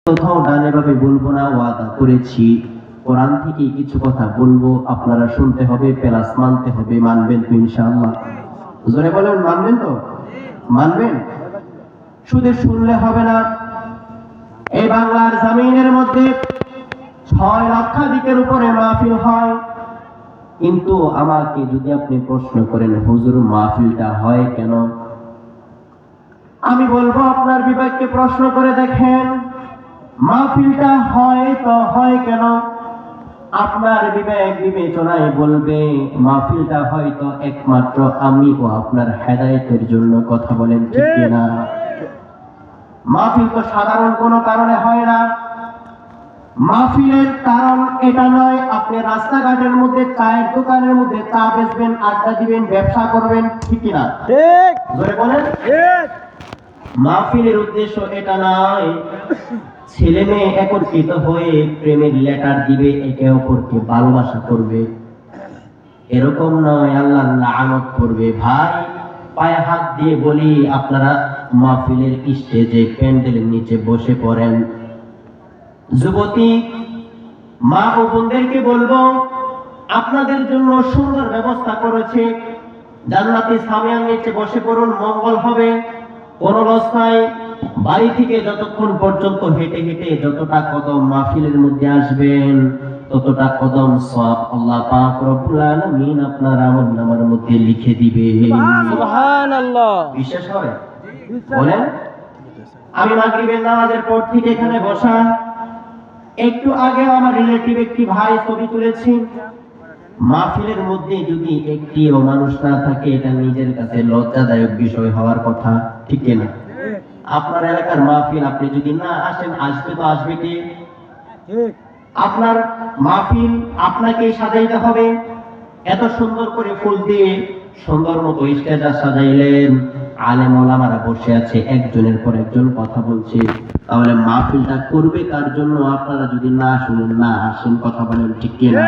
কোথাও ডানে ভাবে বলবো না, ওয়াদা করেছি। কোরআন থেকে কিছু কথা বলবো, আপনারা শুনতে হবে, প্লাস মানতে হবে। মানবেন তো ইনশাআল্লাহ? জোরে বলেন, মানবেন তো? মানবেন? শুধু শুনলে হবে না। এই বাংলার জমিনের মধ্যে 6 লক্ষাধিকের উপরে মাহফিল হয়, কিন্তু আমাকে যদি আপনি প্রশ্ন করেন, হুজুর মাহফিলটা হয় কেন, আমি বলবো আপনার বিবেককে প্রশ্ন করে দেখেন, মাহফিলটা হয় কেন? আপনার বিবেক বিবেচনায় বলবে মাহফিলটা হয়তো একমাত্র আমি ও আপনার হেদায়েতের জন্য। কথা বলেন ঠিক কিনা? মাহফিল তো সাধারণ কোনো কারণে হয় না। মাহফিলের কারণ এটা নয় আপনি রাস্তাঘাটের মধ্যে, চায়ের দোকানের মধ্যে চা বেচবেন, আড্ডা দিবেন, ব্যবসা করবেন, ঠিক কিনা? ঠিক জোরে বলেন। ঠিক। মাহফিলের উদ্দেশ্য এটা নয় ছেলে মেয়ে একত্রিত হয়ে প্রেমের লেটার দিবে, একে অপরকে ভালোবাসা করবে, এরকম নয়। আল্লাহ লানত করবে। ভাই, পায়ে হাত দিয়ে বলি, আপনারা মাহফিলের স্টেজে প্যান্ডেলের নিচে বসে পড়েন। যুবতী মা ও বোনদেরকে বলবো, আপনাদের জন্য সুন্দর ব্যবস্থা করেছে, জান্নাতি সামিয়ার নিচে বসে পড়ুন, মঙ্গল হবে। কোন লস নাই। বাড়ি থেকে যতক্ষণ পর্যন্ত হেঁটে হেঁটে যতটা কদম মাহফিলের মধ্যে আসবেন, ততটা কদম সওয়াব আল্লাহ পাক রব্বুল আলামিন আপনার আমলনামার মধ্যে লিখে দিবে। সুবহানাল্লাহ। বিশেষ হয় বলেন। আমি মাগরিবের নামাজের পর থেকে এখানে বসা, একটু আগে আমার রিলেটিভ একটি ভাই ছবি তুলেছি। মাহফিলের মধ্যে যদি একটিও মানুষ না থাকে, এটা নিজের কাছে লজ্জাদায়ক বিষয় হওয়ার কথা, ঠিক কিনা? আপনার এলাকার মাহফিল আপনি যদি না আসেন, আসবে তো আসবে কে? আপনার মাহফিল আপনাকে সাজাইতে হবে। এত সুন্দর করে ফুল দিয়ে সুন্দর মতো স্টেজ সাজাইলেন, আলেম ওলামারা বসে আছে, একজনের পর একজন কথা বলছে, তাহলে মাহফিলটা করবে কার জন্য? আপনারা যদি না শুনেন, না আসেন, কথা বলেন ঠিক কিনা?